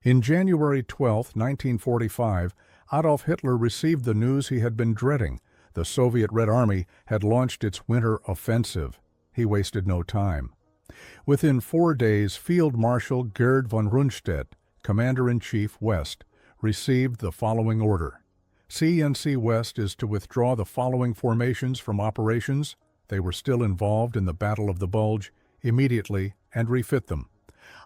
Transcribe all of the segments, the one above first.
In January 12, 1945, Adolf Hitler received the news he had been dreading. The Soviet Red Army had launched its winter offensive. He wasted no time. Within 4 days, Field Marshal Gerd von Rundstedt, Commander-in-Chief West, received the following order. CNC West is to withdraw the following formations from operations. They were still involved in the Battle of the Bulge, immediately, and refit them.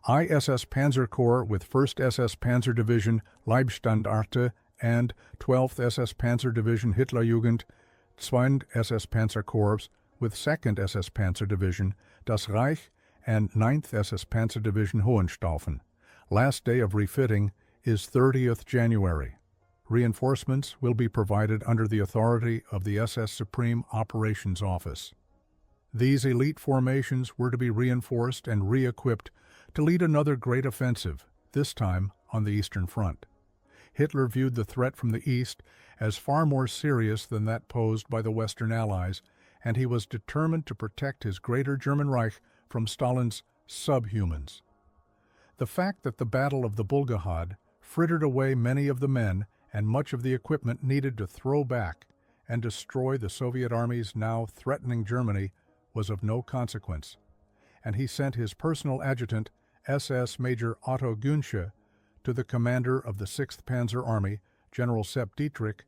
ISS Panzer Corps with 1st SS Panzer Division Leibstandarte and 12th SS Panzer Division Hitlerjugend, 2nd SS Panzer Corps with 2nd SS Panzer Division Das Reich and 9th SS Panzer Division Hohenstaufen. Last day of refitting is 30th January. Reinforcements will be provided under the authority of the SS Supreme Operations Office. These elite formations were to be reinforced and re-equipped to lead another great offensive, this time on the Eastern Front. Hitler viewed the threat from the east as far more serious than that posed by the Western Allies, and he was determined to protect his greater German Reich from Stalin's subhumans. The fact that the Battle of the Bulgahad frittered away many of the men and much of the equipment needed to throw back and destroy the Soviet armies now threatening Germany was of no consequence, and he sent his personal adjutant, SS Major Otto Günsche, to the commander of the 6th Panzer Army, General Sepp Dietrich,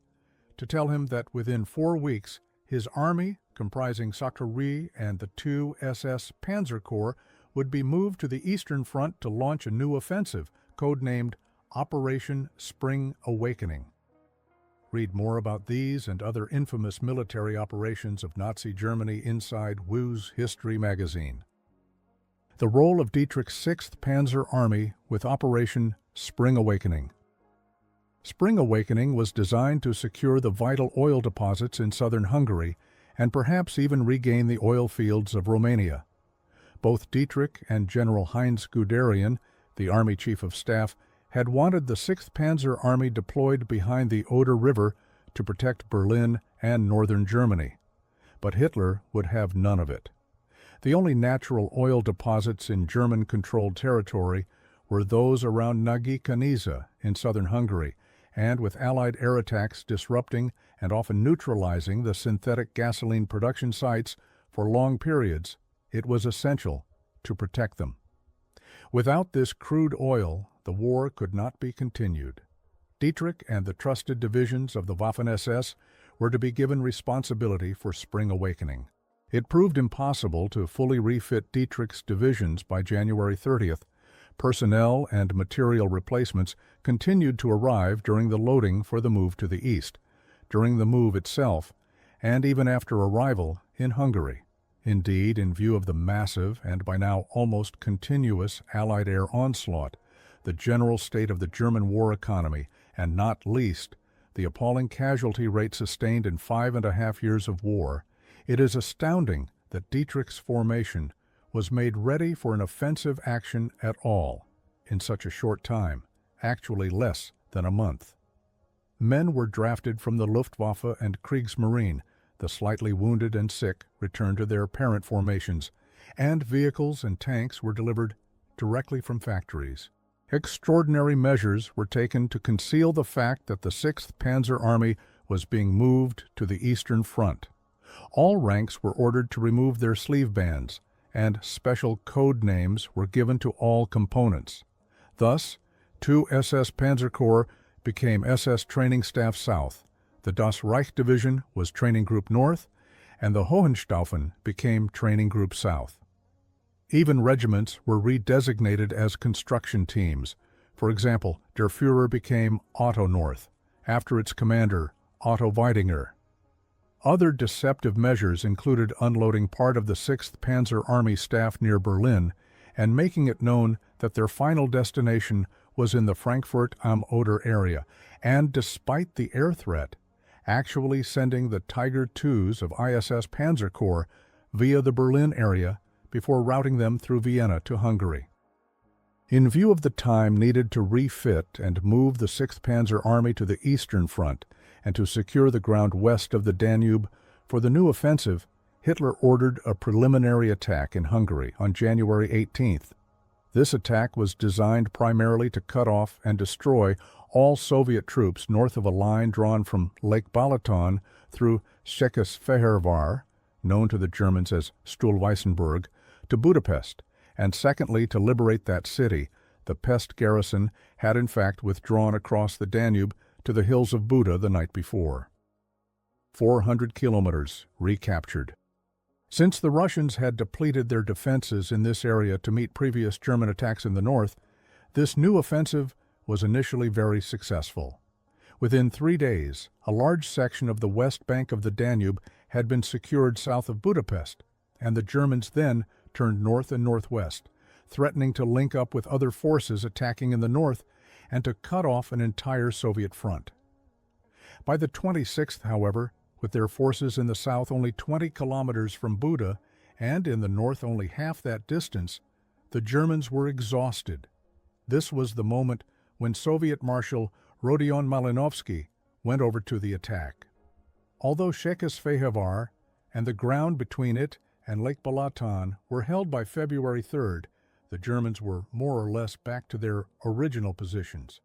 to tell him that within 4 weeks his army, comprising Sartori and the 2 SS Panzer Corps, would be moved to the Eastern Front to launch a new offensive, codenamed Operation Spring Awakening. Read more about these and other infamous military operations of Nazi Germany inside WWII's History magazine. The role of Dietrich's 6th Panzer Army with Operation Spring Awakening. Spring Awakening was designed to secure the vital oil deposits in southern Hungary and perhaps even regain the oil fields of Romania. Both Dietrich and General Heinz Guderian, the Army Chief of Staff, had wanted the 6th Panzer Army deployed behind the Oder River to protect Berlin and northern Germany. But Hitler would have none of it. The only natural oil deposits in German-controlled territory were those around Nagy Kanizsa in southern Hungary, and with Allied air attacks disrupting and often neutralizing the synthetic gasoline production sites for long periods, it was essential to protect them. Without this crude oil, the war could not be continued. Dietrich and the trusted divisions of the Waffen-SS were to be given responsibility for Spring Awakening. It proved impossible to fully refit Dietrich's divisions by January 30th. Personnel and material replacements continued to arrive during the loading for the move to the east, during the move itself, and even after arrival in Hungary. Indeed, in view of the massive and by now almost continuous Allied air onslaught, the general state of the German war economy, and not least, the appalling casualty rate sustained in 5.5 years of war, it is astounding that Dietrich's formation was made ready for an offensive action at all in such a short time, actually less than a month. Men were drafted from the Luftwaffe and Kriegsmarine, the slightly wounded and sick returned to their parent formations, and vehicles and tanks were delivered directly from factories. Extraordinary measures were taken to conceal the fact that the 6th Panzer Army was being moved to the Eastern Front. All ranks were ordered to remove their sleeve bands, and special code names were given to all components. Thus, 2 SS Panzer Corps became SS Training Staff South, the Das Reich Division was Training Group North, and the Hohenstaufen became Training Group South. Even regiments were redesignated as construction teams. For example, Der Führer became Otto North, after its commander, Otto Weidinger. Other deceptive measures included unloading part of the 6th Panzer Army staff near Berlin and making it known that their final destination was in the Frankfurt am Oder area, and despite the air threat, actually sending the Tiger IIs of ISS Panzer Corps via the Berlin area before routing them through Vienna to Hungary. In view of the time needed to refit and move the 6th Panzer Army to the Eastern Front and to secure the ground west of the Danube for the new offensive, Hitler ordered a preliminary attack in Hungary on January 18th. This attack was designed primarily to cut off and destroy all Soviet troops north of a line drawn from Lake Balaton through Székesfehérvár, known to the Germans as Stuhlweissenberg, to Budapest, and secondly to liberate that city. The Pest garrison had in fact withdrawn across the Danube to the hills of Buda the night before. 400 kilometers recaptured. Since the Russians had depleted their defenses in this area to meet previous German attacks in the north, this new offensive was initially very successful. Within 3 days, a large section of the west bank of the Danube had been secured south of Budapest, and the Germans then turned north and northwest, threatening to link up with other forces attacking in the north and to cut off an entire Soviet front. By the 26th, however, with their forces in the south only 20 kilometers from Buda and in the north only half that distance, the Germans were exhausted. This was the moment when Soviet Marshal Rodion Malinovsky went over to the attack. Although Székesfehérvár and the ground between it and Lake Balaton were held by February 3rd, the Germans were more or less back to their original positions.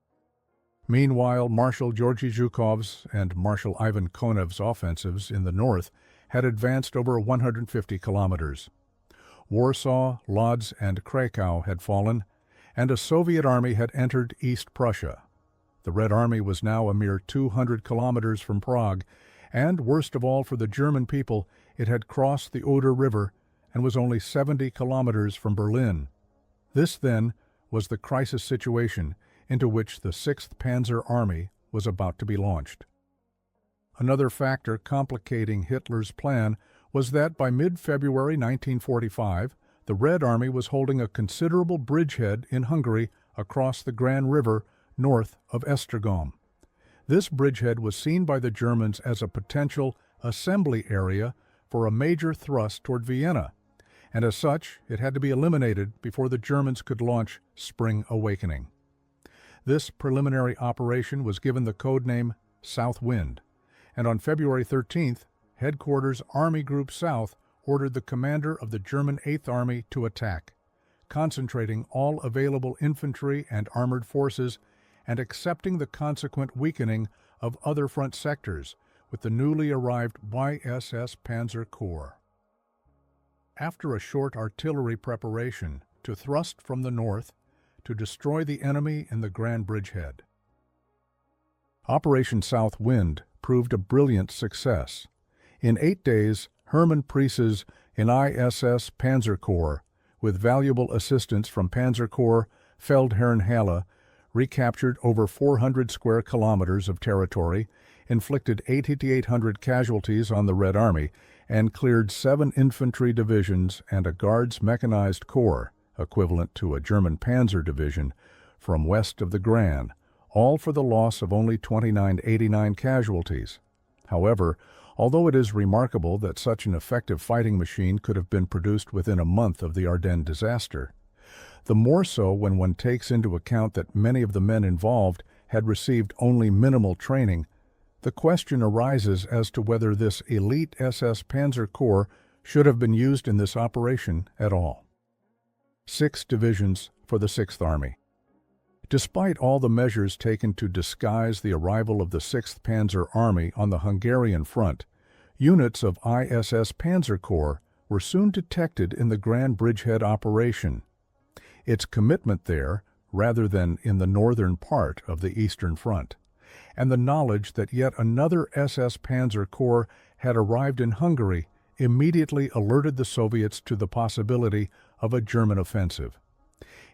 Meanwhile, Marshal Georgy Zhukov's and Marshal Ivan Konev's offensives in the north had advanced over 150 kilometers. Warsaw, Lodz, and Krakow had fallen, and a Soviet army had entered East Prussia. The Red Army was now a mere 200 kilometers from Prague, and, worst of all for the German people, it had crossed the Oder River and was only 70 kilometers from Berlin. This, then, was the crisis situation into which the 6th Panzer Army was about to be launched. Another factor complicating Hitler's plan was that by mid-February 1945, the Red Army was holding a considerable bridgehead in Hungary across the Gran River north of Esztergom. This bridgehead was seen by the Germans as a potential assembly area for a major thrust toward Vienna, and as such it had to be eliminated before the Germans could launch Spring Awakening. This preliminary operation was given the code name South Wind, and on February 13th, Headquarters Army Group South ordered the commander of the German 8th Army to attack, concentrating all available infantry and armored forces and accepting the consequent weakening of other front sectors with the newly arrived YSS Panzer Corps. After a short artillery preparation to thrust from the north, to destroy the enemy in the Grand Bridgehead. Operation South Wind proved a brilliant success. In 8 days, Hermann Priess's ISS Panzer Corps, with valuable assistance from Panzer Corps Feldherrn Halle, recaptured over 400 square kilometers of territory, inflicted 8,800 casualties on the Red Army, and cleared 7 infantry divisions and a Guards Mechanized Corps, equivalent to a German panzer division, from west of the Gran, all for the loss of only 2,989 casualties. However, although it is remarkable that such an effective fighting machine could have been produced within a month of the Ardennes disaster, the more so when one takes into account that many of the men involved had received only minimal training, the question arises as to whether this elite SS Panzer Corps should have been used in this operation at all. 6 divisions for the 6th Army. Despite all the measures taken to disguise the arrival of the 6th Panzer Army on the Hungarian front, units of ISS Panzer Corps were soon detected in the Grand Bridgehead operation. Its commitment there, rather than in the northern part of the Eastern Front, and the knowledge that yet another SS Panzer Corps had arrived in Hungary immediately alerted the Soviets to the possibility of a German offensive.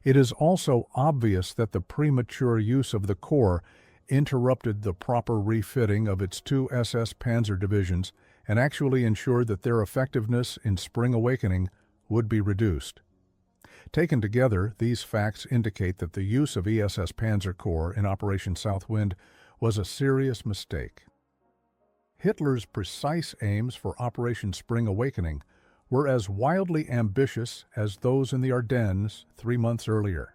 It is also obvious that the premature use of the Corps interrupted the proper refitting of its 2 SS Panzer divisions and actually ensured that their effectiveness in Spring Awakening would be reduced. Taken together, these facts indicate that the use of ESS Panzer Corps in Operation South Wind was a serious mistake. Hitler's precise aims for Operation Spring Awakening were as wildly ambitious as those in the Ardennes 3 months earlier.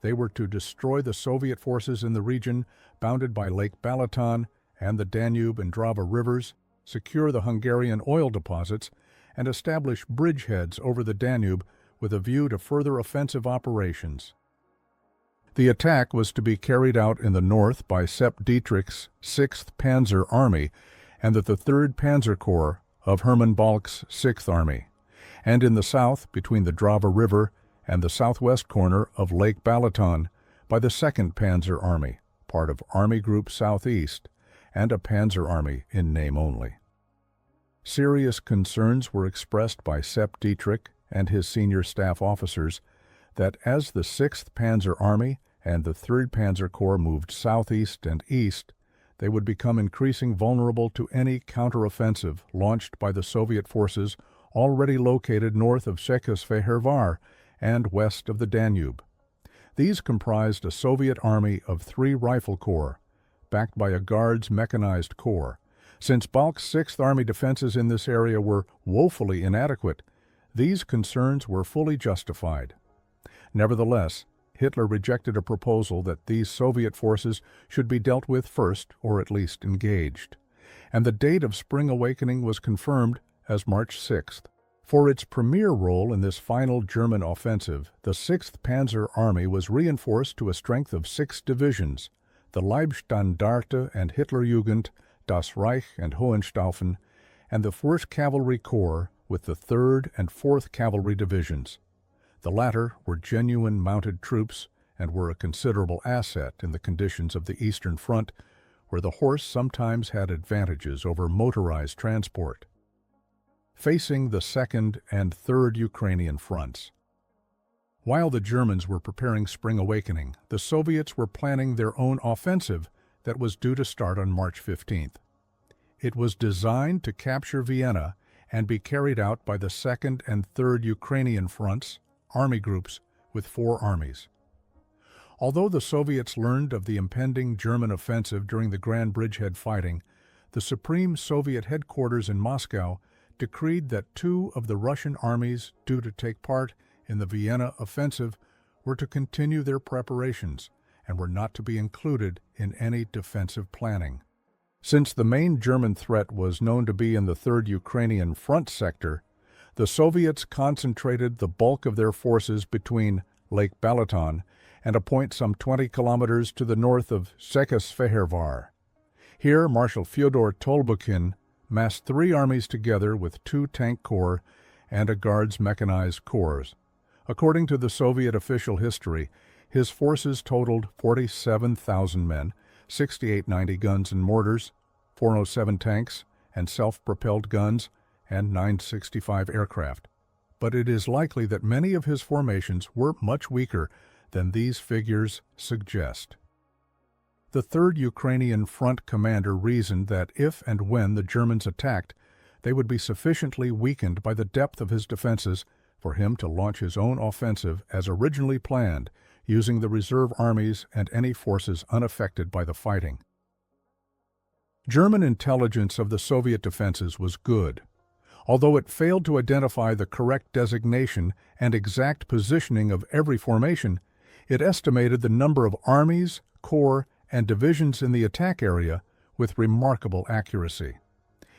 They were to destroy the Soviet forces in the region bounded by Lake Balaton and the Danube and Drava rivers, secure the Hungarian oil deposits, and establish bridgeheads over the Danube with a view to further offensive operations. The attack was to be carried out in the north by Sepp Dietrich's 6th Panzer Army and the 3rd Panzer Corps of Hermann Balck's 6th Army, and in the south between the Drava River and the southwest corner of Lake Balaton by the 2nd Panzer Army, part of Army Group Southeast, and a Panzer Army in name only. Serious concerns were expressed by Sepp Dietrich and his senior staff officers that as the 6th Panzer Army and the 3rd Panzer Corps moved southeast and east, they would become increasingly vulnerable to any counteroffensive launched by the Soviet forces already located north of Székesfehérvár and west of the Danube. These comprised a Soviet army of 3 rifle corps, backed by a Guards mechanized corps. Since Balck's 6th Army defenses in this area were woefully inadequate, these concerns were fully justified. Nevertheless, Hitler rejected a proposal that these Soviet forces should be dealt with first, or at least engaged, and the date of Spring Awakening was confirmed as March 6th. For its premier role in this final German offensive, the 6th Panzer Army was reinforced to a strength of 6 divisions, the Leibstandarte and Hitlerjugend, Das Reich and Hohenstaufen, and the 1st Cavalry Corps with the 3rd and 4th Cavalry Divisions. The latter were genuine mounted troops and were a considerable asset in the conditions of the Eastern Front, where the horse sometimes had advantages over motorized transport. Facing the 2nd and 3rd Ukrainian fronts. While the Germans were preparing Spring Awakening, the Soviets were planning their own offensive that was due to start on March 15th. It was designed to capture Vienna and be carried out by the 2nd and 3rd Ukrainian fronts, army groups with 4 armies. Although the Soviets learned of the impending German offensive during the Grand Bridgehead fighting, the Supreme Soviet headquarters in Moscow decreed that 2 of the Russian armies due to take part in the Vienna offensive were to continue their preparations and were not to be included in any defensive planning. Since the main German threat was known to be in the 3rd Ukrainian front sector, the Soviets concentrated the bulk of their forces between Lake Balaton and a point some 20 kilometers to the north of Székesfehérvár. Here, Marshal Fyodor Tolbukhin massed 3 armies together with 2 tank corps and a Guards mechanized corps. According to the Soviet official history, his forces totaled 47,000 men, 68 90 guns and mortars, 407 tanks and self-propelled guns, and 965 aircraft. But it is likely that many of his formations were much weaker than these figures suggest. The 3rd Ukrainian Front commander reasoned that if and when the Germans attacked, they would be sufficiently weakened by the depth of his defenses for him to launch his own offensive as originally planned, using the reserve armies and any forces unaffected by the fighting. German intelligence of the Soviet defenses was good, although it failed to identify the correct designation and exact positioning of every formation. It estimated the number of armies, corps, and divisions in the attack area with remarkable accuracy.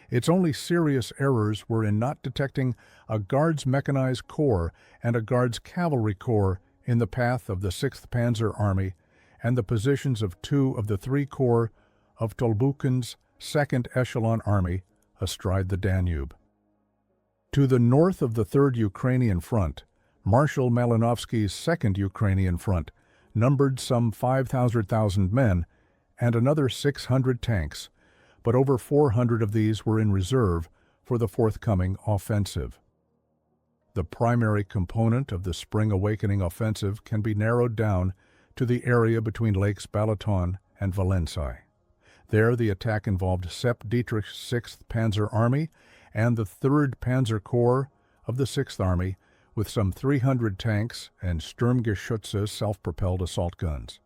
Its only serious errors were in not detecting a Guards mechanized corps and a Guards cavalry corps in the path of the 6th Panzer Army and the positions of 2 of the 3 corps of Tolbukhin's 2nd Echelon Army astride the Danube. To the north of the 3rd Ukrainian Front, Marshal Malinovsky's 2nd Ukrainian Front numbered some 500,000 men and another 600 tanks, but over 400 of these were in reserve for the forthcoming offensive. The primary component of the Spring Awakening offensive can be narrowed down to the area between Lakes Balaton and Valensai. There the attack involved Sepp Dietrich's 6th Panzer Army and the 3rd Panzer Corps of the 6th Army, with some 300 tanks and Sturmgeschütze self-propelled assault guns.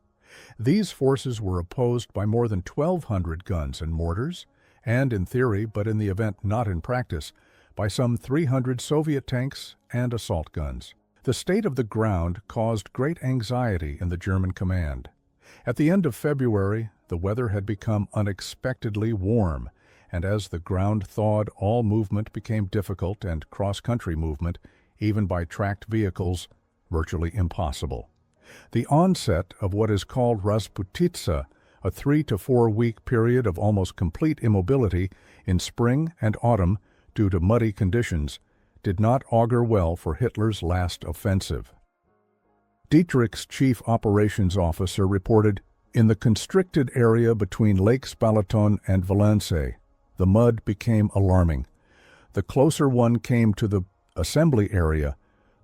These forces were opposed by more than 1,200 guns and mortars, and in theory, but in the event not in practice, by some 300 Soviet tanks and assault guns. The state of the ground caused great anxiety in the German command. At the end of February, the weather had become unexpectedly warm, and as the ground thawed, all movement became difficult and cross-country movement, even by tracked vehicles, virtually impossible. The onset of what is called Rasputitsa, a 3 to 4 week period of almost complete immobility in spring and autumn due to muddy conditions, did not augur well for Hitler's last offensive. Dietrich's chief operations officer reported, "In the constricted area between Lakes Balaton and Valence, the mud became alarming. The closer one came to the assembly area,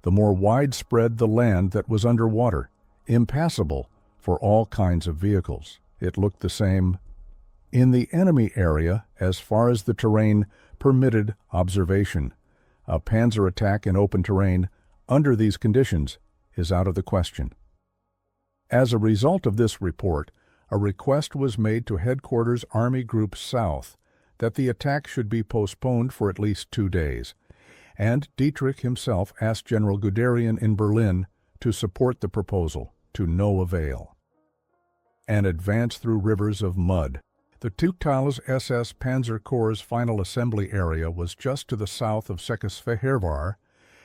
the more widespread the land that was underwater, impassable for all kinds of vehicles. It looked the same in the enemy area as far as the terrain permitted observation. A panzer attack in open terrain under these conditions is out of the question." As a result of this report, a request was made to Headquarters Army Group South that the attack should be postponed for at least 2 days, and Dietrich himself asked General Guderian in Berlin to support the proposal, to no avail. An advance through rivers of mud. The Tuchtales SS Panzer Corps' final assembly area was just to the south of Székesfehérvár,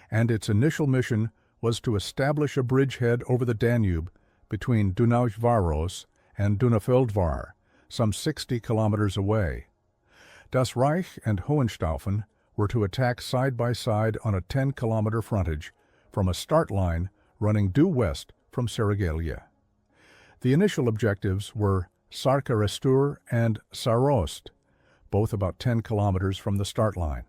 and its initial mission was to establish a bridgehead over the Danube between Dunaújváros and Dunafeldvár, some 60 kilometers away. Das Reich and Hohenstaufen were to attack side by side on a 10-kilometer frontage from a start line running due west from Seragelia. The initial objectives were Sarkarestur and Sarost, both about 10 kilometers from the start line.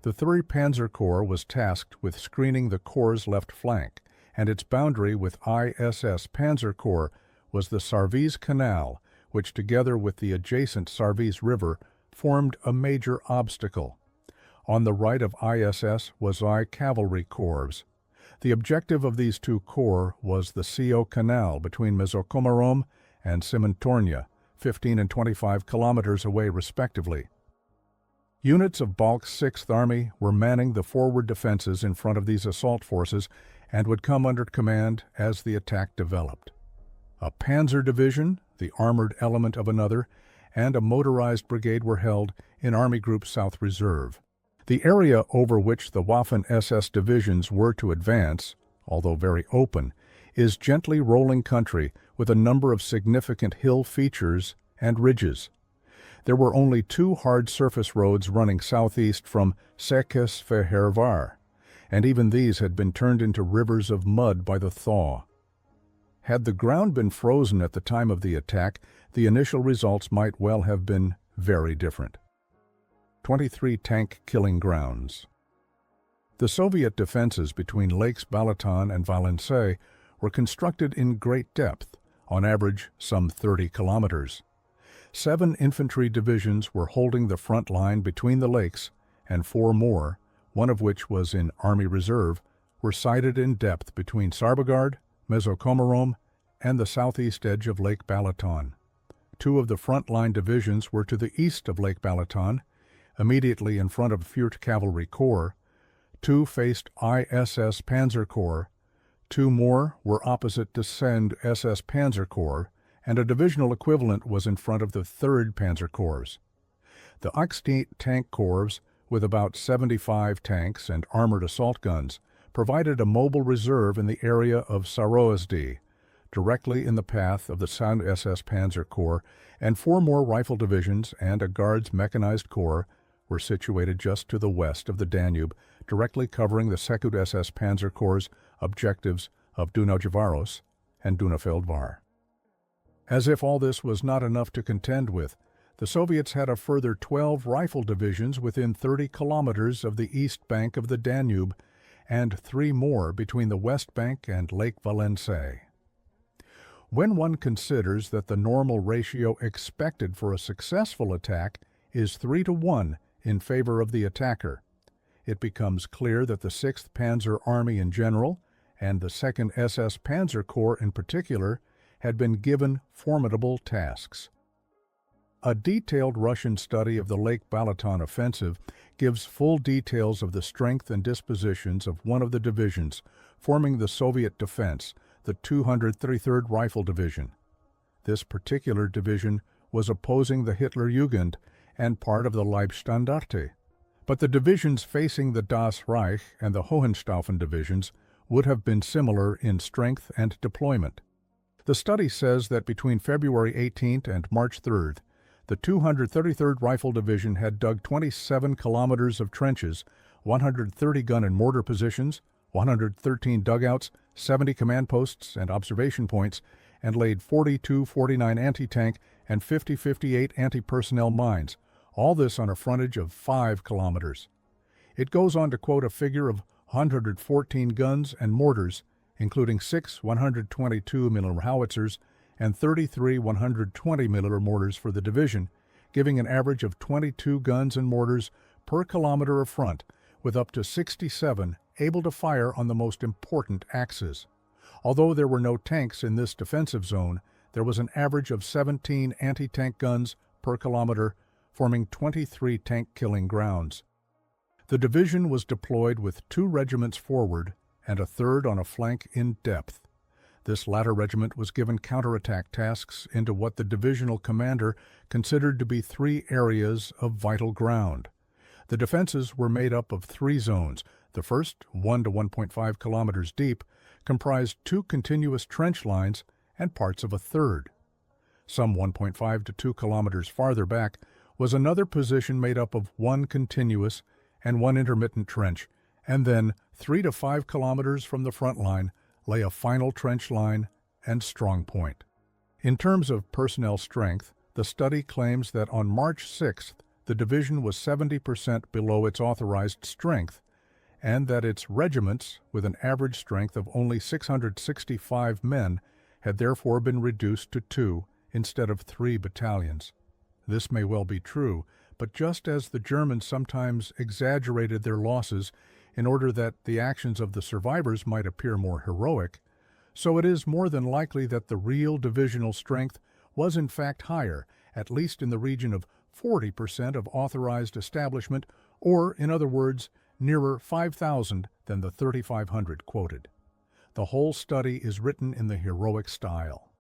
The 3rd Panzer Corps was tasked with screening the Corps' left flank, and its boundary with ISS Panzer Corps was the Sarviz Canal, which together with the adjacent Sarviz River formed a major obstacle. On the right of ISS was I Cavalry Corps. The objective of these 2 corps was the CO Canal between Mezokomarom and Simontornia, 15 and 25 kilometers away respectively. Units of Balk's 6th Army were manning the forward defenses in front of these assault forces and would come under command as the attack developed. A panzer division, the armored element of another, and a motorized brigade were held in Army Group South Reserve. The area over which the Waffen-SS divisions were to advance, although very open, is gently rolling country with a number of significant hill features and ridges. There were only 2 hard surface roads running southeast from Székesfehérvár, and even these had been turned into rivers of mud by the thaw. Had the ground been frozen at the time of the attack, the initial results might well have been very different. 23 tank killing grounds. The Soviet defenses between Lakes Balaton and Valence were constructed in great depth, on average some 30 kilometers. 7 infantry divisions were holding the front line between the lakes, and 4 more, one of which was in Army Reserve, were sighted in depth between Sarbogard, Mezokomarom, and the southeast edge of Lake Balaton. 2 of the front line divisions were to the east of Lake Balaton, immediately in front of 4th Cavalry Corps. 2 faced ISS Panzer Corps. 2 more were opposite Descend SS Panzer Corps, and a divisional equivalent was in front of the 3rd Panzer Corps. The 18th Tank Corps, with about 75 tanks and armored assault guns, provided a mobile reserve in the area of Sarozdi, directly in the path of the Sound SS Panzer Corps, and 4 more rifle divisions and a Guards Mechanized Corps were situated just to the west of the Danube, directly covering the 2nd SS Panzer Corps' objectives of Dunaújváros and Dunafeldvár. As if all this was not enough to contend with, the Soviets had a further 12 rifle divisions within 30 kilometers of the east bank of the Danube, and 3 more between the west bank and Lake Valence. When one considers that the normal ratio expected for a successful attack is 3 to 1 in favor of the attacker, it becomes clear that the 6th Panzer Army in general, and the 2nd SS Panzer Corps in particular, had been given formidable tasks. A detailed Russian study of the Lake Balaton offensive gives full details of the strength and dispositions of one of the divisions forming the Soviet defense, the 233rd Rifle Division. This particular division was opposing the Hitler Jugend and part of the Leibstandarte, But the divisions facing the Das Reich and the Hohenstaufen divisions would have been similar in strength and deployment. The study says that between February 18th and March 3rd, the 233rd Rifle Division had dug 27 kilometers of trenches, 130 gun and mortar positions, 113 dugouts, 70 command posts and observation points, and laid 42-49 anti-tank and 50-58 anti-personnel mines, all this on a frontage of 5 kilometers. It goes on to quote a figure of 114 guns and mortars, including 6 122mm howitzers and 33 120mm mortars for the division, giving an average of 22 guns and mortars per kilometer of front, with up to 67 able to fire on the most important axes. Although there were no tanks in this defensive zone, there was an average of 17 anti-tank guns per kilometer, forming 23 tank-killing grounds. The division was deployed with 2 regiments forward and a 3rd on a flank in depth. This latter regiment was given counterattack tasks into what the divisional commander considered to be 3 areas of vital ground. The defenses were made up of 3 zones. The first, 1 to 1.5 kilometers deep, comprised 2 continuous trench lines and parts of a 3rd. Some 1.5 to 2 kilometers farther back was another position made up of 1 continuous and 1 intermittent trench, and then 3 to 5 kilometers from the front line lay a final trench line and strong point. In terms of personnel strength, the study claims that on March 6th, the division was 70% below its authorized strength, and that its regiments, with an average strength of only 665 men, had therefore been reduced to 2 instead of 3 battalions. This may well be true, but just as the Germans sometimes exaggerated their losses in order that the actions of the survivors might appear more heroic, so it is more than likely that the real divisional strength was in fact higher, at least in the region of 40% of authorized establishment, or, in other words, nearer 5,000 than the 3,500 quoted. The whole study is written in the heroic style.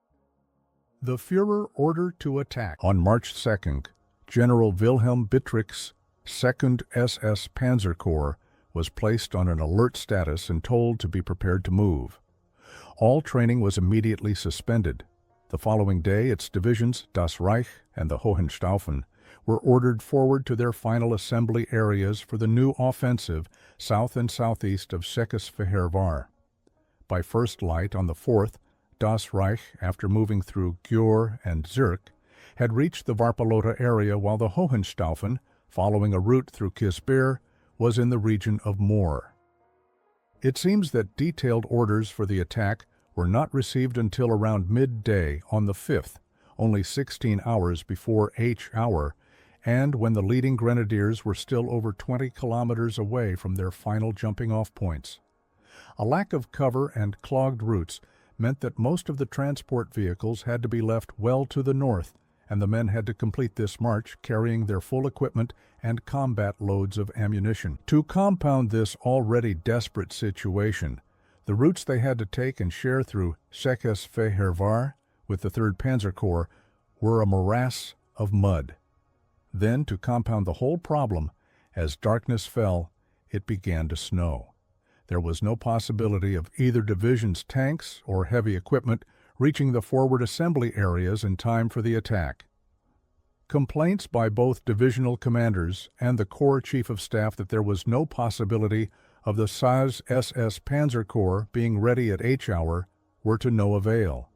The Führer order to attack. On March 2nd, General Wilhelm Bittrich's 2nd SS Panzer Corps was placed on an alert status and told to be prepared to move. All training was immediately suspended. The following day, its divisions, Das Reich and the Hohenstaufen, were ordered forward to their final assembly areas for the new offensive south and southeast of Székesfehérvár. By first light on the 4th, Das Reich, after moving through Győr and Zürich, had reached the Varpalota area, while the Hohenstaufen, following a route through Kisbir, was in the region of Moor. It seems that detailed orders for the attack were not received until around midday on the 5th, only 16 hours before H hour, and when the leading grenadiers were still over 20 kilometers away from their final jumping-off points. A lack of cover and clogged routes meant that most of the transport vehicles had to be left well to the north, and the men had to complete this march carrying their full equipment and combat loads of ammunition. To compound this already desperate situation, the routes they had to take and share through Székesfehérvár with the 3rd Panzer Corps were a morass of mud. Then, to compound the whole problem, as darkness fell, it began to snow. There was no possibility of either division's tanks or heavy equipment reaching the forward assembly areas in time for the attack. Complaints by both divisional commanders and the Corps Chief of Staff that there was no possibility of the SAS SS Panzer Corps being ready at H hour were to no avail.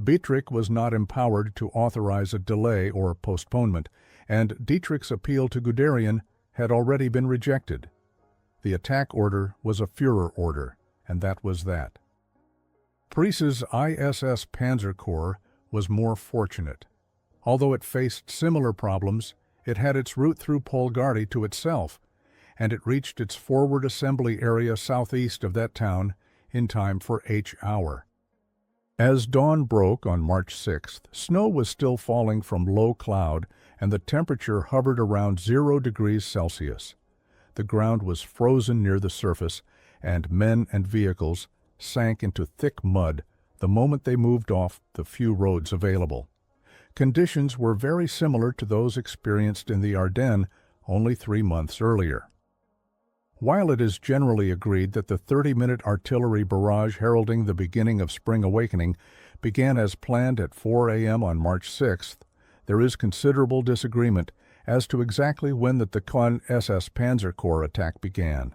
Bittrich was not empowered to authorize a delay or postponement, and Dietrich's appeal to Guderian had already been rejected. The attack order was a Führer order, and that was that. Price's ISS Panzer Corps was more fortunate. Although it faced similar problems, it had its route through Polgardi to itself, and it reached its forward assembly area southeast of that town in time for H hour. As dawn broke on March 6th, snow was still falling from low cloud, and the temperature hovered around 0 degrees Celsius. The ground was frozen near the surface, and men and vehicles sank into thick mud the moment they moved off the few roads available. Conditions were very similar to those experienced in the Ardennes only 3 months earlier. While it is generally agreed that the 30-minute artillery barrage heralding the beginning of spring awakening began as planned at 4 a.m. on March 6th, there is considerable disagreement as to exactly when the Deccan SS Panzer Corps attack began.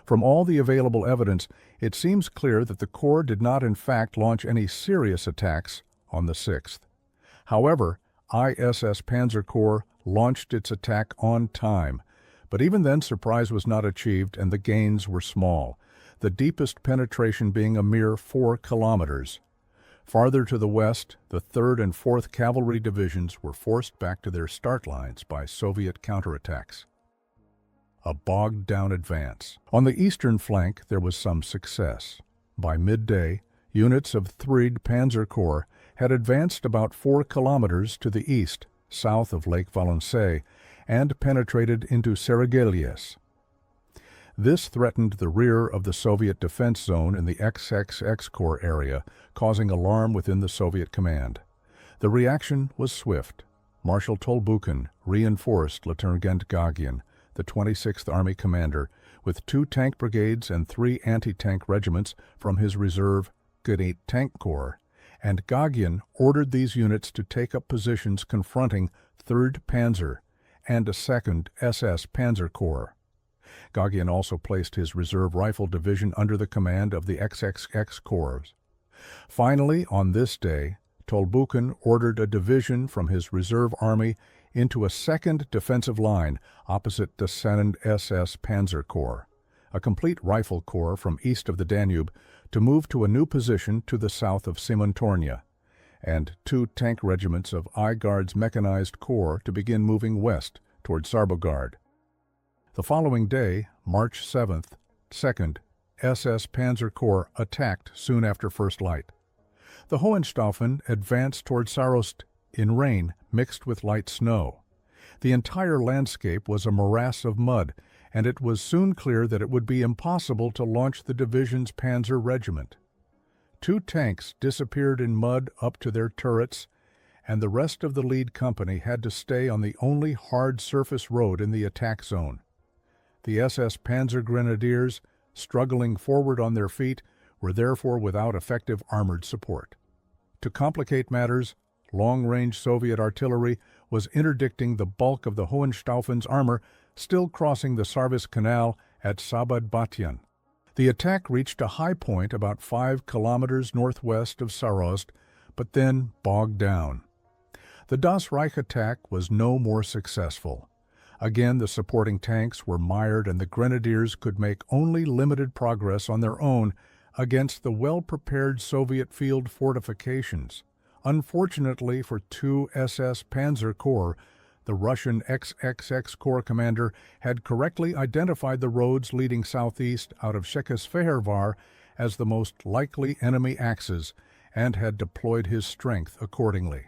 From all the available evidence, it seems clear that the Corps did not in fact launch any serious attacks on the 6th. However, ISS Panzer Corps launched its attack on time, but even then surprise was not achieved and the gains were small, the deepest penetration being a mere 4 kilometers. Farther to the west, the 3rd and 4th Cavalry Divisions were forced back to their start lines by Soviet counterattacks. A bogged-down advance. On the eastern flank, there was some success. By midday, units of 3rd Panzer Corps had advanced about 4 kilometers to the east, south of Lake Valensay, and penetrated into Serigelies. This threatened the rear of the Soviet defense zone in the XXX Corps area, causing alarm within the Soviet command. The reaction was swift. Marshal Tolbuchin reinforced Lieutenant Gagin, the 26th Army commander, with 2 tank brigades and 3 anti-tank regiments from his reserve Grenadier Tank Corps, and Gagin ordered these units to take up positions confronting 3rd Panzer and a 2nd SS Panzer Corps. Gagin also placed his reserve rifle division under the command of the XXX Corps. Finally, on this day, Tolbuchin ordered a division from his reserve army into a 2nd defensive line opposite the 2nd SS Panzer Corps, a complete rifle corps from east of the Danube, to move to a new position to the south of Simontornia, and 2 tank regiments of I Guards Mechanized Corps to begin moving west toward Sarbogard. The following day, March 7th, 2nd SS Panzer Corps attacked soon after first light. The Hohenstaufen advanced toward Sarost in rain mixed with light snow. The entire landscape was a morass of mud, and it was soon clear that it would be impossible to launch the division's panzer regiment. 2 tanks disappeared in mud up to their turrets, and the rest of the lead company had to stay on the only hard surface road in the attack zone. The SS Panzer Grenadiers, struggling forward on their feet, were therefore without effective armored support. To complicate matters, long-range Soviet artillery was interdicting the bulk of the Hohenstaufen's armor, still crossing the Sarvis Canal at Sabad-Batyan. The attack reached a high point about 5 kilometers northwest of Sarost, but then bogged down. The Das Reich attack was no more successful. Again, the supporting tanks were mired and the grenadiers could make only limited progress on their own against the well-prepared Soviet field fortifications. Unfortunately for 2 SS Panzer Corps, the Russian XXX Corps commander had correctly identified the roads leading southeast out of Shekesfehervar as the most likely enemy axes and had deployed his strength accordingly.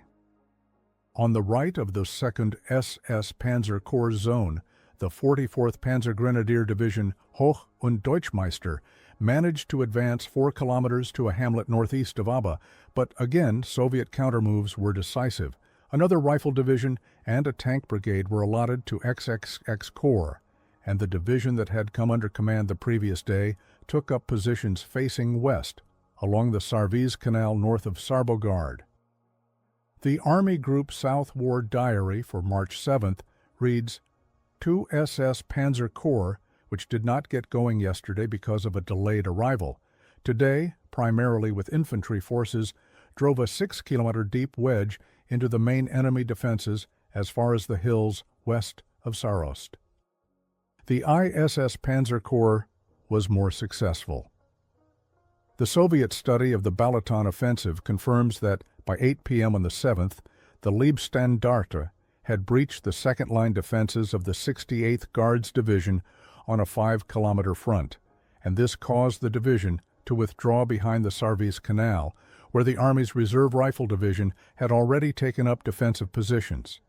On the right of the 2nd SS Panzer Corps zone, the 44th Panzer Grenadier Division Hoch- und Deutschmeister managed to advance 4 kilometers to a hamlet northeast of Aba, but again Soviet countermoves were decisive. Another rifle division and a tank brigade were allotted to XXX Corps, and the division that had come under command the previous day took up positions facing west, along the Sarvis Canal north of Sarbogard. The Army Group South War Diary for March 7th reads, 2 SS Panzer Corps, which did not get going yesterday because of a delayed arrival, today, primarily with infantry forces, drove a 6-kilometer deep wedge into the main enemy defenses as far as the hills west of Sarost. The ISS Panzer Corps was more successful. The Soviet study of the Balaton offensive confirms that by 8 p.m. on the 7th, the Leibstandarte had breached the second-line defenses of the 68th Guards Division on a 5-kilometer front, and this caused the division to withdraw behind the Sarvis Canal, where the Army's Reserve Rifle Division had already taken up defensive positions.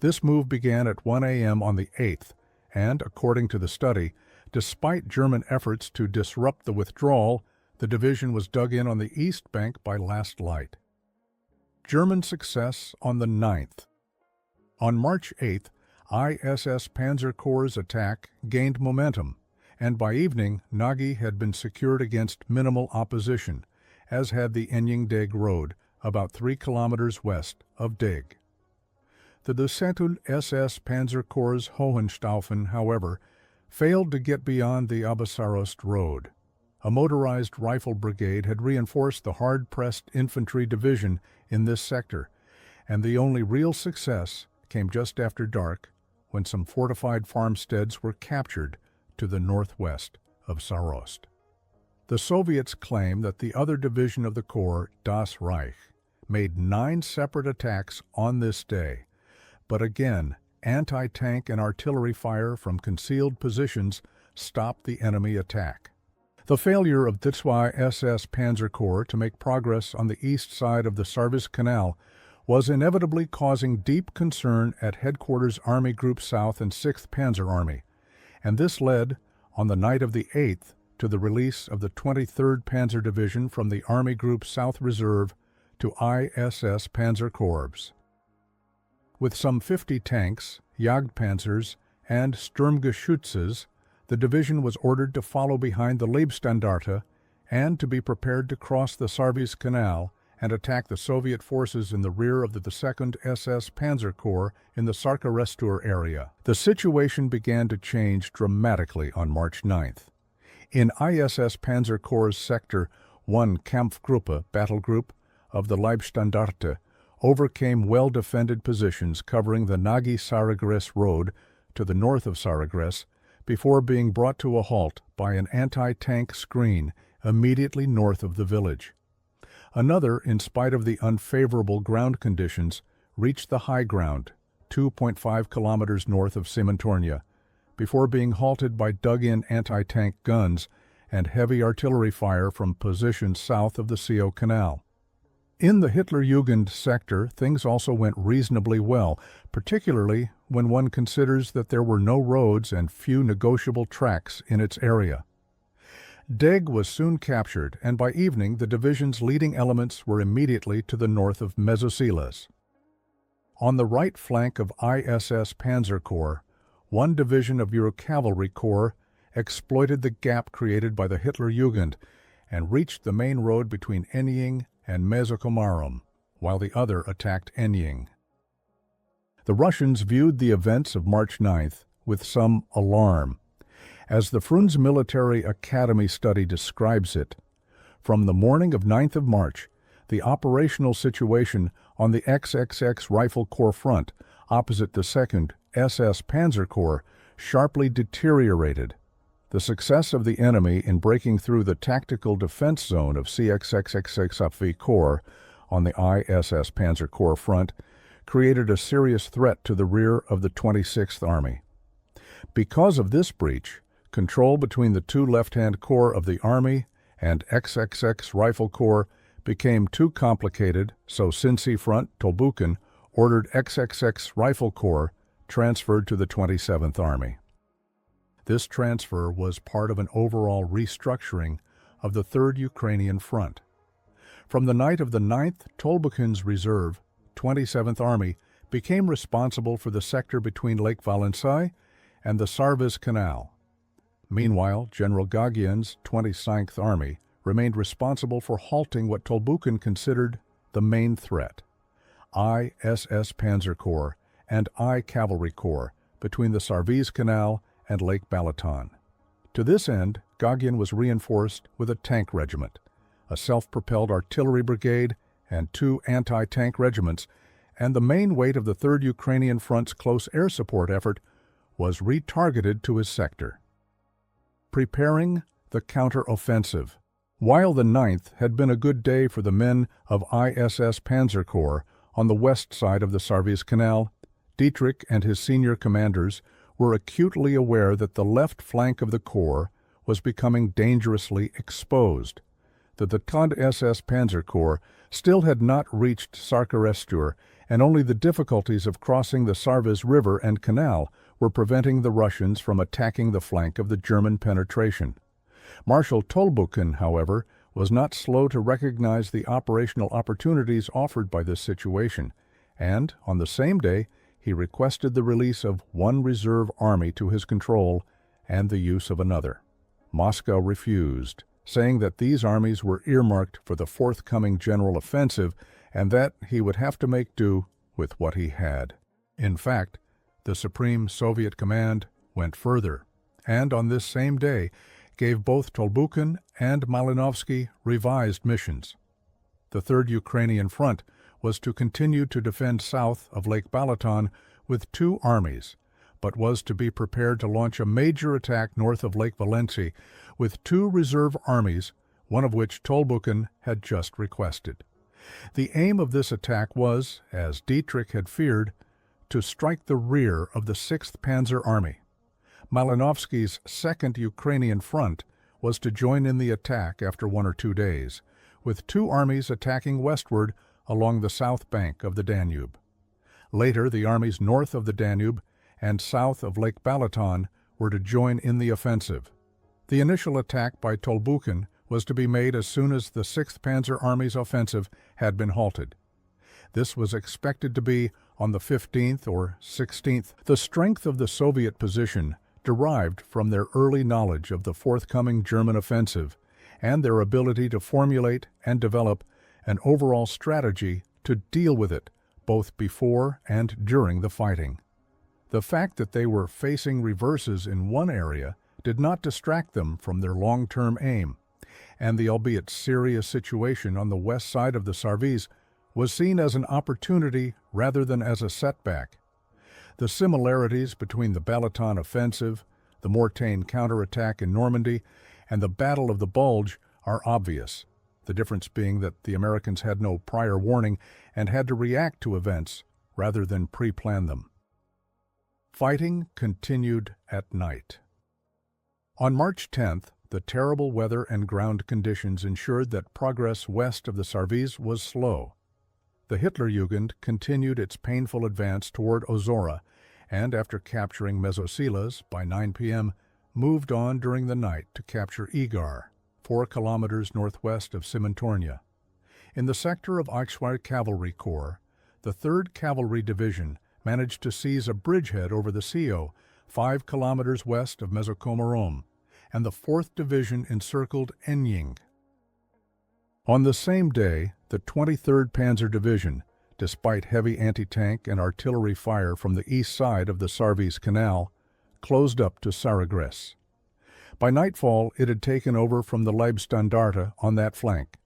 This move began at 1 a.m. on the 8th, and, according to the study, despite German efforts to disrupt the withdrawal, the division was dug in on the east bank by last light. German success on the 9th. On March 8th, ISS Panzer Corps' attack gained momentum, and by evening Nagy had been secured against minimal opposition, as had the Enying-Deg Road, about 3 kilometers west of Deg. The 2. SS Panzer Corps Hohenstaufen, however, failed to get beyond the Abasarost Road. A motorized rifle brigade had reinforced the hard-pressed infantry division in this sector, and the only real success came just after dark, when some fortified farmsteads were captured to the northwest of Sarost. The Soviets claim that the other division of the Corps, Das Reich, made 9 separate attacks on this day, but again, anti-tank and artillery fire from concealed positions stopped the enemy attack. The failure of WW SS Panzer Corps to make progress on the east side of the Sarvis Canal was inevitably causing deep concern at Headquarters Army Group South and 6th Panzer Army, and this led, on the night of the 8th, to the release of the 23rd Panzer Division from the Army Group South Reserve to ISS Panzer Corps. With some 50 tanks, Jagdpanzers, and Sturmgeschützes, the division was ordered to follow behind the Leibstandarte and to be prepared to cross the Sarvis Canal and attack the Soviet forces in the rear of the 2nd SS Panzer Corps in the Sarkarestur area. The situation began to change dramatically on March 9th. In ISS Panzer Corps' Sector 1 Kampfgruppe battle group of the Leibstandarte overcame well-defended positions covering the Nagy-Saragres road to the north of Saragres before being brought to a halt by an anti-tank screen immediately north of the village. Another, in spite of the unfavorable ground conditions, reached the high ground, 2.5 kilometers north of Simontornia, before being halted by dug-in anti-tank guns and heavy artillery fire from positions south of the Sio Canal. In the Hitlerjugend sector, things also went reasonably well, particularly when one considers that there were no roads and few negotiable tracks in its area. Deg was soon captured, and by evening the division's leading elements were immediately to the north of Mezosilas. On the right flank of ISS Panzer Corps, one division of your Cavalry Corps exploited the gap created by the Hitlerjugend and reached the main road between Enying and Mesokomarum, while the other attacked Enying. The Russians viewed the events of March 9th with some alarm. As the Frunze Military Academy study describes it, from the morning of 9th of March, the operational situation on the XXX Rifle Corps front, opposite the 2nd SS Panzer Corps, sharply deteriorated. The success of the enemy in breaking through the tactical defense zone of CXXXXV Corps on the ISS Panzer Corps front created a serious threat to the rear of the 26th Army. Because of this breach, control between the two left-hand corps of the Army and XXX Rifle Corps became too complicated, so Cincy Front, Tolbuchen, ordered XXX Rifle Corps transferred to the 27th Army. This transfer was part of an overall restructuring of the 3rd Ukrainian Front. From the night of the 9th, Tolbuchen's reserve, 27th Army, became responsible for the sector between Lake Valensai and the Sarvis Canal. Meanwhile, General Gagion's 29th Army remained responsible for halting what Tolbuchen considered the main threat, ISS Panzer Corps and I Cavalry Corps between the Sarvis Canal and Lake Balaton. To this end, Gagion was reinforced with a tank regiment, a self-propelled artillery brigade, and 2 anti-tank regiments, and the main weight of the 3rd Ukrainian Front's close air support effort was retargeted to his sector. Preparing the counter-offensive. While the 9th had been a good day for the men of ISS Panzer Corps on the west side of the Sarvis Canal, Dietrich and his senior commanders were acutely aware that the left flank of the Corps was becoming dangerously exposed. The 2nd SS Panzer Corps still had not reached Sarkarestur, and only the difficulties of crossing the Sarvis River and Canal were preventing the Russians from attacking the flank of the German penetration. Marshal Tolbuchen, however, was not slow to recognize the operational opportunities offered by this situation, and, on the same day, he requested the release of one reserve army to his control and the use of another. Moscow refused, saying that these armies were earmarked for the forthcoming general offensive and that he would have to make do with what he had. In fact, the Supreme Soviet Command went further, and on this same day gave both Tolbukhin and Malinovsky revised missions. The Third Ukrainian Front was to continue to defend south of Lake Balaton with 2 armies, but was to be prepared to launch a major attack north of Lake Valency with 2 reserve armies, one of which Tolbukhin had just requested. The aim of this attack was, as Dietrich had feared, to strike the rear of the 6th Panzer Army. Malinovsky's 2nd Ukrainian Front was to join in the attack after 1 or 2 days, with 2 armies attacking westward along the south bank of the Danube. Later, the armies north of the Danube and south of Lake Balaton were to join in the offensive. The initial attack by Tolbukhin was to be made as soon as the 6th Panzer Army's offensive had been halted. This was expected to be on the 15th or 16th. The strength of the Soviet position derived from their early knowledge of the forthcoming German offensive and their ability to formulate and develop an overall strategy to deal with it both before and during the fighting. The fact that they were facing reverses in one area did not distract them from their long-term aim, and the albeit serious situation on the west side of the Sarviz was seen as an opportunity rather than as a setback. The similarities between the Balaton offensive, the Mortain counterattack in Normandy, and the Battle of the Bulge are obvious, the difference being that the Americans had no prior warning and had to react to events rather than pre-plan them. Fighting continued at night. On March 10th, the terrible weather and ground conditions ensured that progress west of the Sarviz was slow. The Hitlerjugend continued its painful advance toward Ozora, and after capturing Mezosilas by 9 p.m., moved on during the night to capture Igar, 4 kilometers northwest of Simontornia. In the sector of Eichsweiler Cavalry Corps, the 3rd Cavalry Division managed to seize a bridgehead over the Sio, 5 kilometers west of Mezokomarom, and the 4th Division encircled Enying. On the same day, the 23rd Panzer Division, despite heavy anti-tank and artillery fire from the east side of the Sarviz Canal, closed up to Saragres. By nightfall, it had taken over from the Leibstandarte on that flank,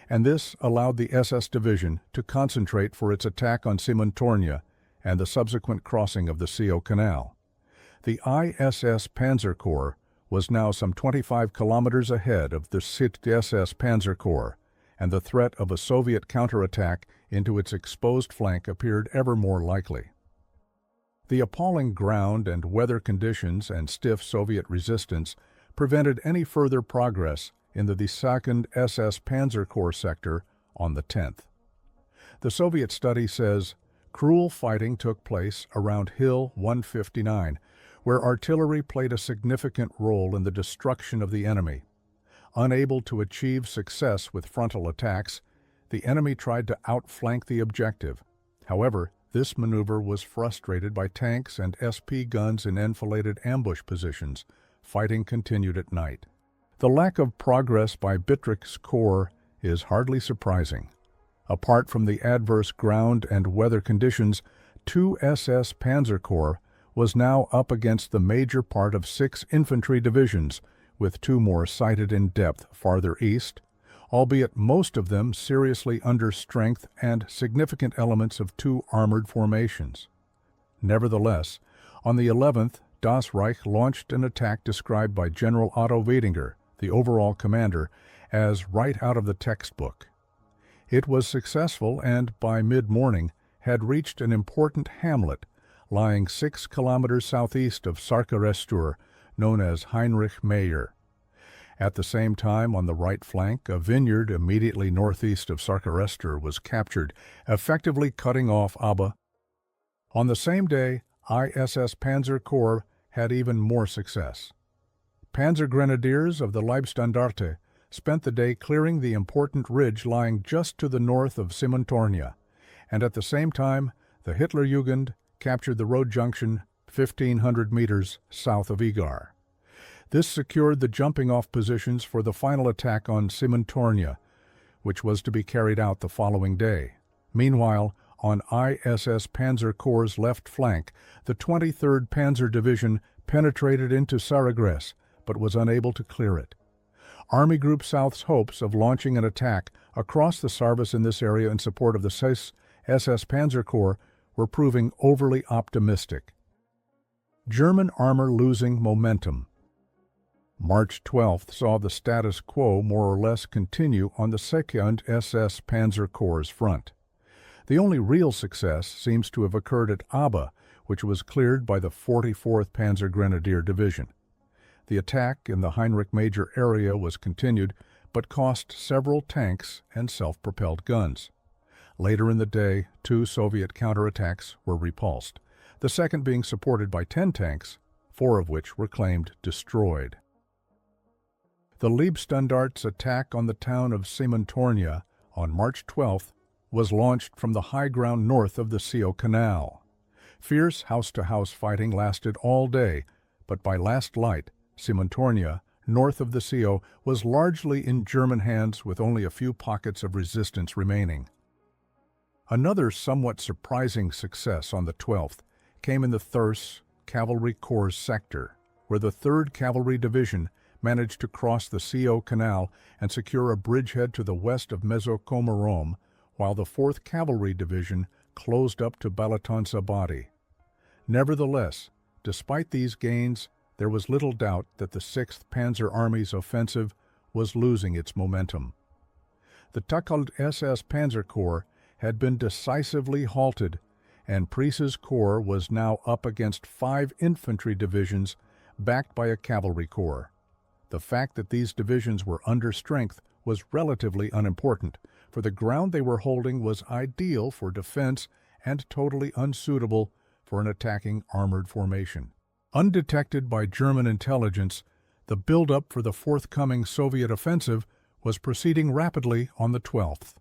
and this allowed the SS Division to concentrate for its attack on Simontornia and the subsequent crossing of the Sio Canal. The ISS Panzer Corps was now some 25 kilometers ahead of the SS Panzer Corps, and the threat of a Soviet counterattack into its exposed flank appeared ever more likely. The appalling ground and weather conditions and stiff Soviet resistance prevented any further progress in the 2nd SS Panzer Corps sector on the 10th. The Soviet study says, cruel fighting took place around Hill 159, where artillery played a significant role in the destruction of the enemy. Unable to achieve success with frontal attacks, the enemy tried to outflank the objective. However, this maneuver was frustrated by tanks and SP guns in enfiladed ambush positions. Fighting continued at night. The lack of progress by Bittrich's corps is hardly surprising. Apart from the adverse ground and weather conditions, 2 SS Panzer Corps was now up against the major part of 6 infantry divisions, with 2 more sighted in depth farther east, albeit most of them seriously under strength and significant elements of 2 armored formations. Nevertheless, on the 11th, Das Reich launched an attack described by General Otto Wedinger, the overall commander, as right out of the textbook. It was successful and, by mid-morning, had reached an important hamlet lying 6 kilometers southeast of Sarkarestur, known as Heinrich Meyer. At the same time, on the right flank, a vineyard immediately northeast of Sarkarestur was captured, effectively cutting off Abba. On the same day, ISS Panzer Corps had even more success. Panzer Grenadiers of the Leibstandarte spent the day clearing the important ridge lying just to the north of Simontornia, and at the same time, the Hitlerjugend captured the road junction 1,500 meters south of Igar. This secured the jumping-off positions for the final attack on Simontornia, which was to be carried out the following day. Meanwhile, on ISS Panzer Corps' left flank, the 23rd Panzer Division penetrated into Saragres, but was unable to clear it. Army Group South's hopes of launching an attack across the Sarvis in this area in support of the SS Panzer Corps were proving overly optimistic. German armor losing momentum. March 12th saw the status quo more or less continue on the 2nd SS Panzer Corps' front. The only real success seems to have occurred at Abba, which was cleared by the 44th Panzer Grenadier Division. The attack in the Heinrich Major area was continued, but cost several tanks and self-propelled guns. Later in the day, 2 Soviet counterattacks were repulsed, the second being supported by 10 tanks, 4 of which were claimed destroyed. The Leibstandart's attack on the town of Simontornia on March 12th was launched from the high ground north of the Sio Canal. Fierce house-to-house fighting lasted all day, but by last light, Simontornia, north of the Sio, was largely in German hands with only a few pockets of resistance remaining. Another somewhat surprising success on the 12th came in the Thurs Cavalry Corps sector, where the 3rd Cavalry Division managed to cross the Sio Canal and secure a bridgehead to the west of Mezokomarom, while the 4th Cavalry Division closed up to Balatonsa Body. Nevertheless, despite these gains, there was little doubt that the 6th Panzer Army's offensive was losing its momentum. The Tuchold SS Panzer Corps had been decisively halted, and Price's corps was now up against 5 infantry divisions backed by a cavalry corps. The fact that these divisions were under strength was relatively unimportant, for the ground they were holding was ideal for defense and totally unsuitable for an attacking armored formation. Undetected by German intelligence, the build-up for the forthcoming Soviet offensive was proceeding rapidly on the 12th.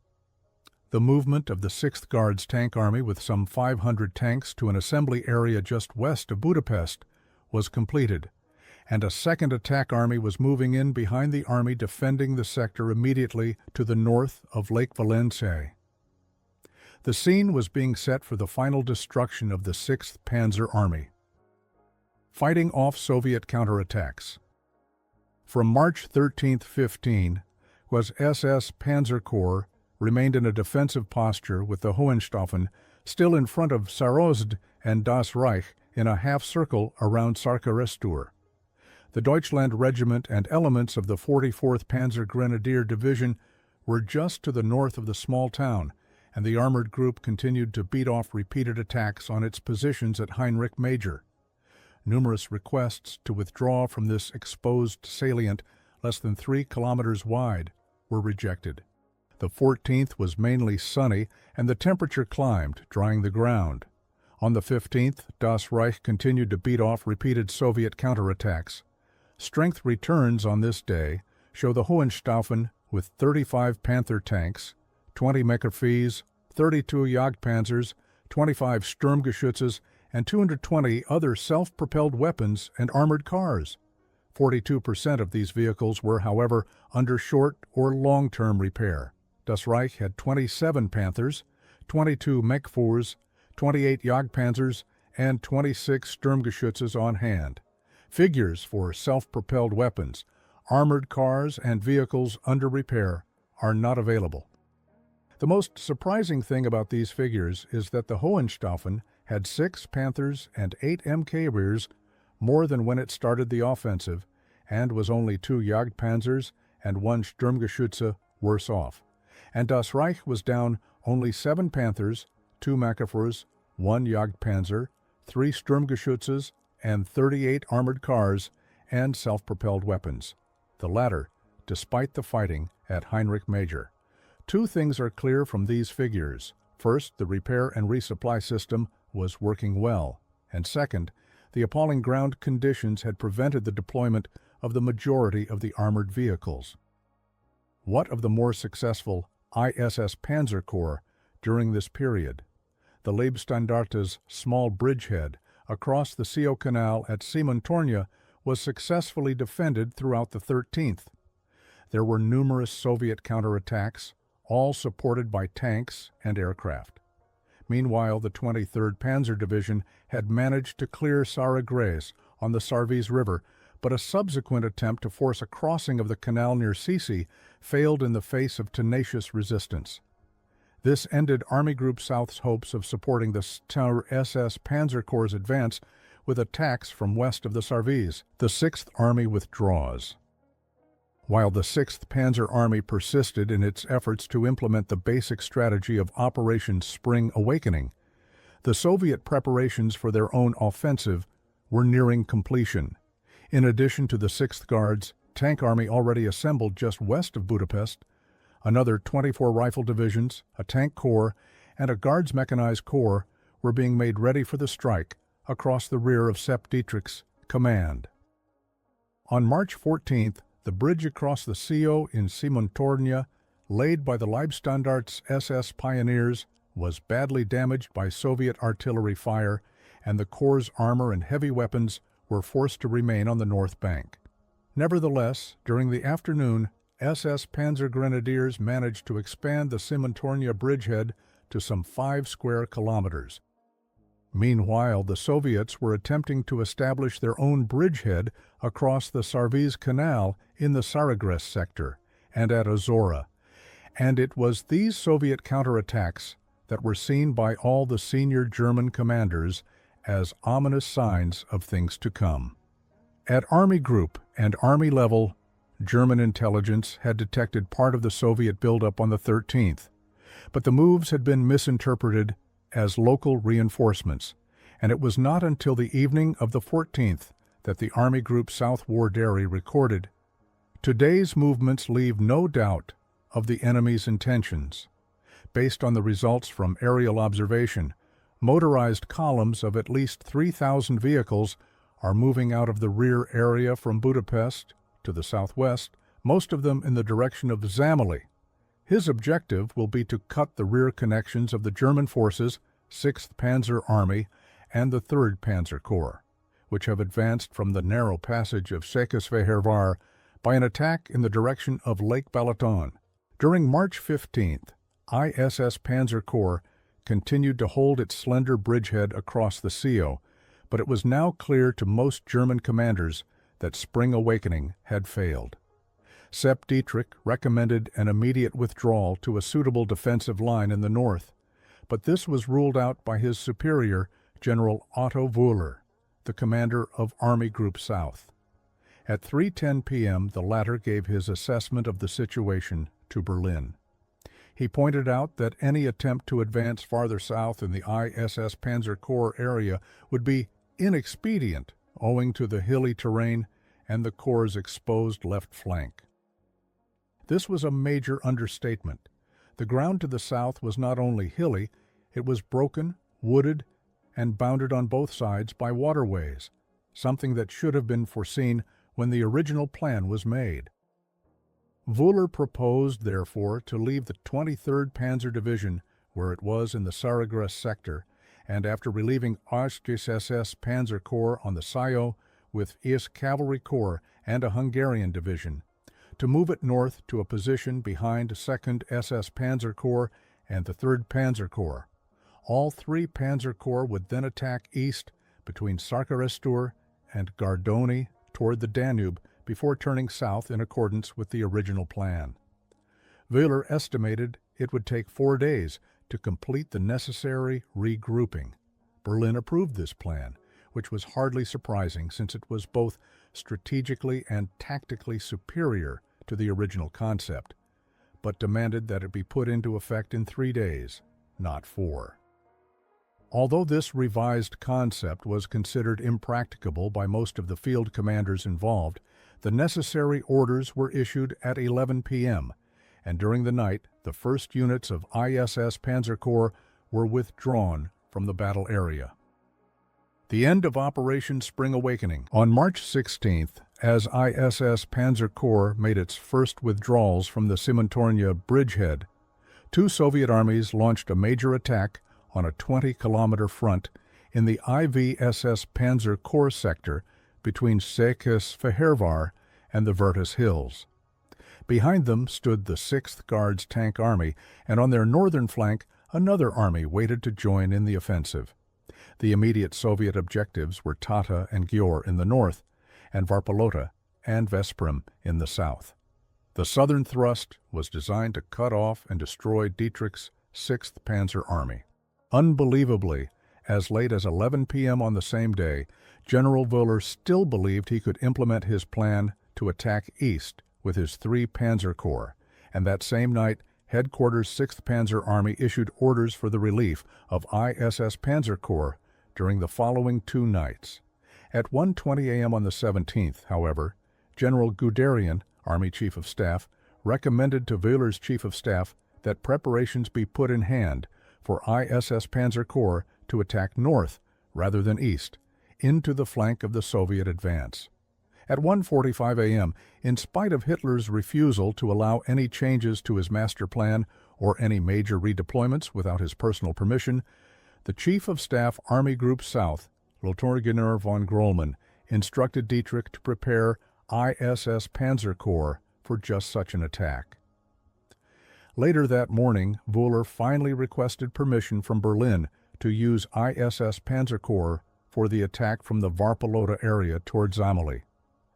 The movement of the 6th Guards Tank Army with some 500 tanks to an assembly area just west of Budapest was completed, and a second attack army was moving in behind the army defending the sector immediately to the north of Lake Valensay. The scene was being set for the final destruction of the 6th Panzer Army. Fighting off Soviet counterattacks. From March 13-15, was SS Panzer Corps remained in a defensive posture with the Hohenstaufen still in front of Sarozd and Das Reich in a half-circle around Sarkarestur. The Deutschland Regiment and elements of the 44th Panzer Grenadier Division were just to the north of the small town, and the armored group continued to beat off repeated attacks on its positions at Heinrich Major. Numerous requests to withdraw from this exposed salient, less than 3 kilometers wide, were rejected. The 14th was mainly sunny, and the temperature climbed, drying the ground. On the 15th, Das Reich continued to beat off repeated Soviet counterattacks. Strength returns on this day show the Hohenstaufen with 35 Panther tanks, 20 Meckerfees, 32 Jagdpanzers, 25 Sturmgeschützes, and 220 other self-propelled weapons and armored cars. 42% of these vehicles were, however, under short or long-term repair. Das Reich had 27 Panthers, 22 Mechfuhrs, 28 Jagdpanzers, and 26 Sturmgeschützes on hand. Figures for self-propelled weapons, armored cars, and vehicles under repair are not available. The most surprising thing about these figures is that the Hohenstaufen had 6 Panthers and 8 MKWs, more than when it started the offensive, and was only 2 Jagdpanzers and 1 Sturmgeschütze worse off. And Das Reich was down only 7 Panthers, 2 Meckerfurs, 1 Jagdpanzer, 3 Sturmgeschützes, and 38 armored cars and self-propelled weapons, the latter despite the fighting at Heinrich Major. 2 things are clear from these figures. First, the repair and resupply system was working well, and second, the appalling ground conditions had prevented the deployment of the majority of the armored vehicles. What of the more successful ISS Panzer Corps during this period? The Leibstandarte's small bridgehead across the Sio Canal at Simontornia was successfully defended throughout the 13th. There were numerous Soviet counterattacks, all supported by tanks and aircraft. Meanwhile, the 23rd Panzer Division had managed to clear Saragres on the Sarviz River, but a subsequent attempt to force a crossing of the canal near Sisi failed in the face of tenacious resistance. This ended Army Group South's hopes of supporting the SS Panzer Corps' advance with attacks from west of the Sarviz. The 6th Army withdraws. While the 6th Panzer Army persisted in its efforts to implement the basic strategy of Operation Spring Awakening, the Soviet preparations for their own offensive were nearing completion. In addition to the 6th Guards Tank Army already assembled just west of Budapest, another 24 rifle divisions, a tank corps, and a Guards Mechanized Corps were being made ready for the strike across the rear of Sepp Dietrich's command. On March 14th, the bridge across the Sio in Simontornia, laid by the Leibstandart's SS Pioneers, was badly damaged by Soviet artillery fire, and the Corps' armor and heavy weapons were forced to remain on the north bank. Nevertheless, during the afternoon, SS Panzer Grenadiers managed to expand the Simontornia bridgehead to some 5 square kilometers. Meanwhile, the Soviets were attempting to establish their own bridgehead across the Sarviz Canal in the Saragres sector and at Azora, and it was these Soviet counterattacks that were seen by all the senior German commanders as ominous signs of things to come. At Army Group and Army level, German intelligence had detected part of the Soviet buildup on the 13th, but the moves had been misinterpreted as local reinforcements, and it was not until the evening of the 14th that the Army Group South War Diary recorded, "Today's movements leave no doubt of the enemy's intentions. Based on the results from aerial observation, motorized columns of at least 3,000 vehicles are moving out of the rear area from Budapest to the southwest, most of them in the direction of Zamoli. His objective will be to cut the rear connections of the German forces, 6th Panzer Army, and the 3rd Panzer Corps, which have advanced from the narrow passage of Székesfehérvár by an attack in the direction of Lake Balaton. During March 15th, ISS Panzer Corps continued to hold its slender bridgehead across the Sio, but it was now clear to most German commanders that Spring Awakening had failed. Sepp Dietrich recommended an immediate withdrawal to a suitable defensive line in the north, but this was ruled out by his superior, General Otto Wöhler, the commander of Army Group South. At 3:10 p.m., the latter gave his assessment of the situation to Berlin. He pointed out that any attempt to advance farther south in the ISS Panzer Corps area would be inexpedient owing to the hilly terrain and the Corps' exposed left flank. This was a major understatement. The ground to the south was not only hilly, it was broken, wooded, and bounded on both sides by waterways, something that should have been foreseen when the original plan was made. Wöhler proposed, therefore, to leave the 23rd Panzer Division where it was in the Saragres sector, and after relieving 8th SS Panzer Corps on the Sio with 1st Cavalry Corps and a Hungarian division, to move it north to a position behind 2nd SS Panzer Corps and the 3rd Panzer Corps. All 3 Panzer Corps would then attack east between Sarkarestur and Gardoni toward the Danube before turning south in accordance with the original plan. Wöhler estimated it would take 4 days to complete the necessary regrouping. Berlin approved this plan, which was hardly surprising since it was both strategically and tactically superior to the original concept, but demanded that it be put into effect in 3 days, not 4. Although this revised concept was considered impracticable by most of the field commanders involved, the necessary orders were issued at 11 p.m., and during the night, the first units of ISS Panzer Corps were withdrawn from the battle area. The end of Operation Spring Awakening. On March 16th, as ISS Panzer Corps made its first withdrawals from the Simontornia bridgehead, 2 Soviet armies launched a major attack on a 20-kilometer front in the IVSS Panzer Corps sector between Sekes-Fehérvár and the Vertus Hills. Behind them stood the 6th Guards Tank Army, and on their northern flank another army waited to join in the offensive. The immediate Soviet objectives were Tata and Győr in the north, and Varpalota and Veszprém in the south. The southern thrust was designed to cut off and destroy Dietrich's 6th Panzer Army. Unbelievably, as late as 11 p.m. on the same day, General Wöhler still believed he could implement his plan to attack east with his 3 Panzer Corps, and that same night, Headquarters 6th Panzer Army issued orders for the relief of ISS Panzer Corps during the following 2 nights. At 1:20 a.m. on the 17th, however, General Guderian, Army Chief of Staff, recommended to Wöhler's Chief of Staff that preparations be put in hand for ISS Panzer Corps to attack north rather than east, into the flank of the Soviet advance. At 1:45 a.m., in spite of Hitler's refusal to allow any changes to his master plan or any major redeployments without his personal permission, the Chief of Staff Army Group South, Lieutenant von Grollmann, instructed Dietrich to prepare ISS Panzer Corps for just such an attack. Later that morning, Wöhler finally requested permission from Berlin to use ISS Panzer Corps for the attack from the Varpalota area toward Zamoli.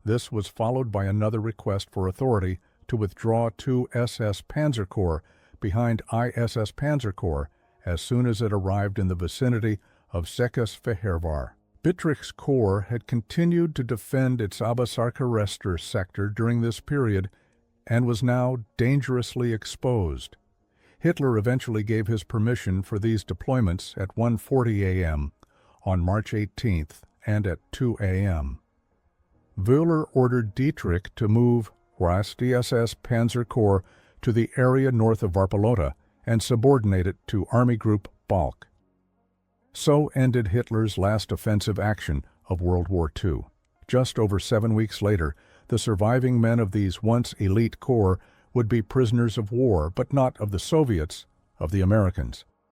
This was followed by another request for authority to withdraw 2 SS Panzer Corps behind ISS Panzer Corps as soon as it arrived in the vicinity of Sekes-Fehérvár. Dietrich's corps had continued to defend its Abasarka-Rester sector during this period and was now dangerously exposed. Hitler eventually gave his permission for these deployments at 1:40 a.m. on March 18th and at 2 a.m. Wöhler ordered Dietrich to move SS Panzer Corps to the area north of Varpalota and subordinate it to Army Group Balk. So ended Hitler's last offensive action of World War II. Just over 7 weeks later, the surviving men of these once elite corps would be prisoners of war, but not of the Soviets, of the Americans.